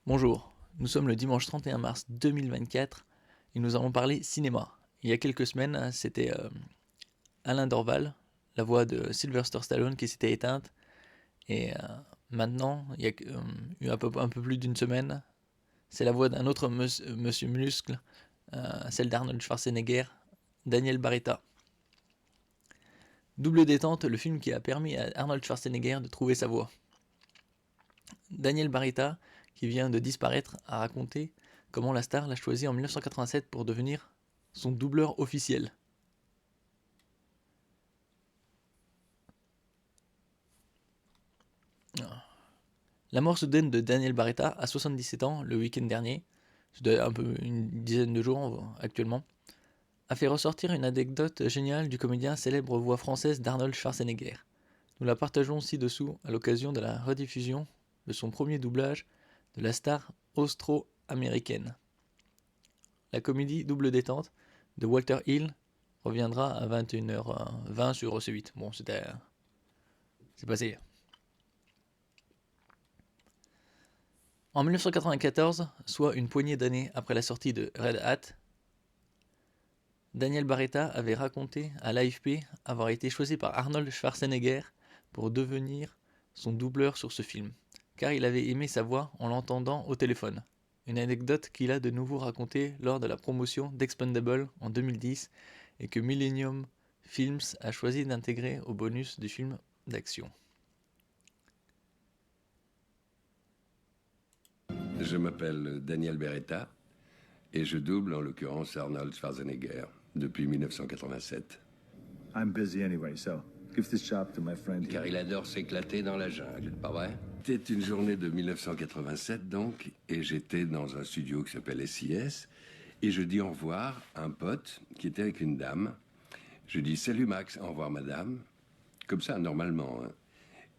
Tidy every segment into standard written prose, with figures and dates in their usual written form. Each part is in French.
Bonjour, nous sommes le dimanche 31 mars 2024 et nous allons parler cinéma. Il y a quelques semaines, c'était Alain Dorval, la voix de Sylvester Stallone qui s'était éteinte. Et maintenant, il y a eu un peu plus d'une semaine, c'est la voix d'un autre monsieur muscle, celle d'Arnold Schwarzenegger, Daniel Barretta. Double détente, le film qui a permis à Arnold Schwarzenegger de trouver sa voix. Daniel Barretta, qui vient de disparaître, a raconté comment la star l'a choisi en 1987 pour devenir son doubleur officiel. La mort soudaine de Daniel Barretta à 77 ans le week-end dernier, c'est un peu une dizaine de jours actuellement, a fait ressortir une anecdote géniale du comédien célèbre voix française d'Arnold Schwarzenegger. Nous la partageons ci-dessous à l'occasion de la rediffusion de son premier doublage de la star austro-américaine. La comédie Double détente de Walter Hill reviendra à 21h20 sur C8. Bon, c'est passé. En 1994, soit une poignée d'années après la sortie de Red Hat, Daniel Barretta avait raconté à l'AFP avoir été choisi par Arnold Schwarzenegger pour devenir son doubleur sur ce film, car il avait aimé sa voix en l'entendant au téléphone. Une anecdote qu'il a de nouveau racontée lors de la promotion d'Expendable en 2010 et que Millennium Films a choisi d'intégrer au bonus du film d'action. Je m'appelle Daniel Barretta et je double en l'occurrence Arnold Schwarzenegger depuis 1987. I'm busy anyway, so give this job to my friend Car il adore s'éclater dans la jungle, pas vrai? C'était une journée de 1987 donc, et j'étais dans un studio qui s'appelle SIS, et je dis au revoir à un pote qui était avec une dame. Je dis salut Max, au revoir madame, comme ça normalement. Hein.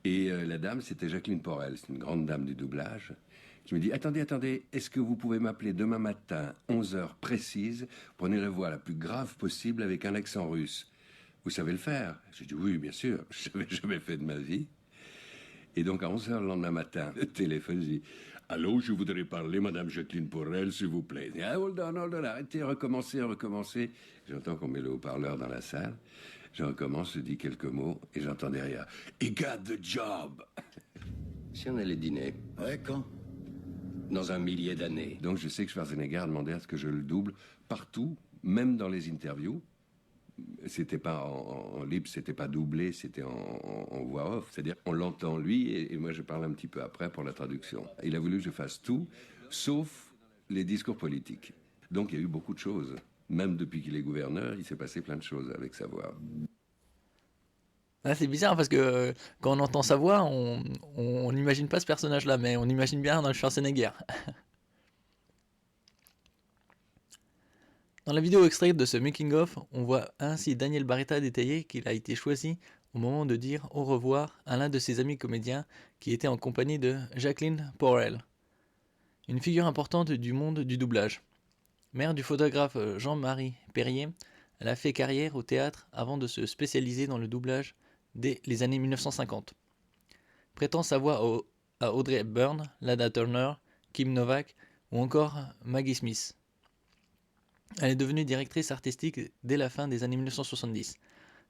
Et la dame, c'était Jacqueline Porel, c'est une grande dame du doublage, qui me dit attendez, est-ce que vous pouvez m'appeler demain matin, 11h précise, prenez la voix la plus grave possible avec un accent russe. Vous savez le faire? J'ai dit oui, bien sûr, je n'avais jamais fait de ma vie. Et donc à 11h le lendemain matin, le téléphone dit allô, je voudrais parler, madame Jacqueline Porel, s'il vous plaît. Ah, hold on, arrêtez, recommencez. J'entends qu'on met le haut-parleur dans la salle. Je recommence, je dis quelques mots et j'entends derrière he got the job. Si on allait dîner. Ouais, quand? Dans un millier d'années. Donc je sais que Schwarzenegger a demandé à ce que je le double partout, même dans les interviews. C'était pas en libre, c'était pas doublé, c'était en voix off. C'est-à-dire on l'entend lui et moi je parle un petit peu après pour la traduction. Il a voulu que je fasse tout, sauf les discours politiques. Donc il y a eu beaucoup de choses. Même depuis qu'il est gouverneur, il s'est passé plein de choses avec sa voix. Ah, c'est bizarre parce que quand on entend sa voix, on n'imagine pas ce personnage-là, mais on imagine bien Arnold Schwarzenegger. Dans la vidéo extraite de ce making-of, on voit ainsi Daniel Barretta détailler qu'il a été choisi au moment de dire au revoir à l'un de ses amis comédiens qui était en compagnie de Jacqueline Porel, une figure importante du monde du doublage. Mère du photographe Jean-Marie Perrier, elle a fait carrière au théâtre avant de se spécialiser dans le doublage dès les années 1950. Prêtant sa voix à Audrey Hepburn, Lana Turner, Kim Novak ou encore Maggie Smith. Elle est devenue directrice artistique dès la fin des années 1970.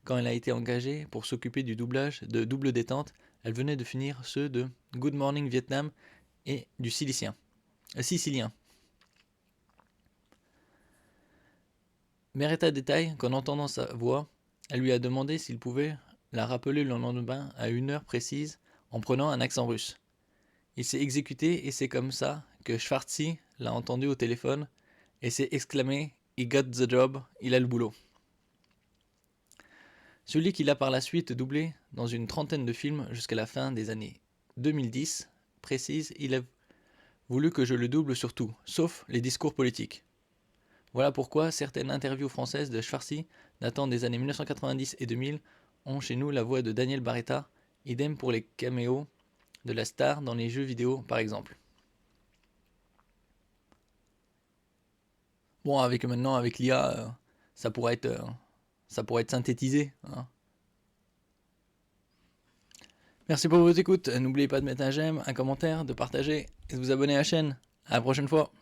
Quand elle a été engagée pour s'occuper du doublage de Double détente, elle venait de finir ceux de Good Morning Vietnam et du Sicilien. Beretta détaille qu'en entendant sa voix, elle lui a demandé s'il pouvait la rappeler le lendemain à une heure précise en prenant un accent russe. Il s'est exécuté et c'est comme ça que Schwartzy l'a entendu au téléphone et s'est exclamé « He got the job, il a le boulot ». Celui qui l'a par la suite doublé dans une trentaine de films jusqu'à la fin des années 2010 précise « Il a voulu que je le double sur tout, sauf les discours politiques ». Voilà pourquoi certaines interviews françaises de Schwartzy datant des années 1990 et 2000 ont chez nous la voix de Daniel Barretta, idem pour les caméos de la star dans les jeux vidéo par exemple. Bon, avec l'IA, ça pourrait être synthétisé. Hein. Merci pour votre écoute. N'oubliez pas de mettre un j'aime, un commentaire, de partager et de vous abonner à la chaîne. À la prochaine fois.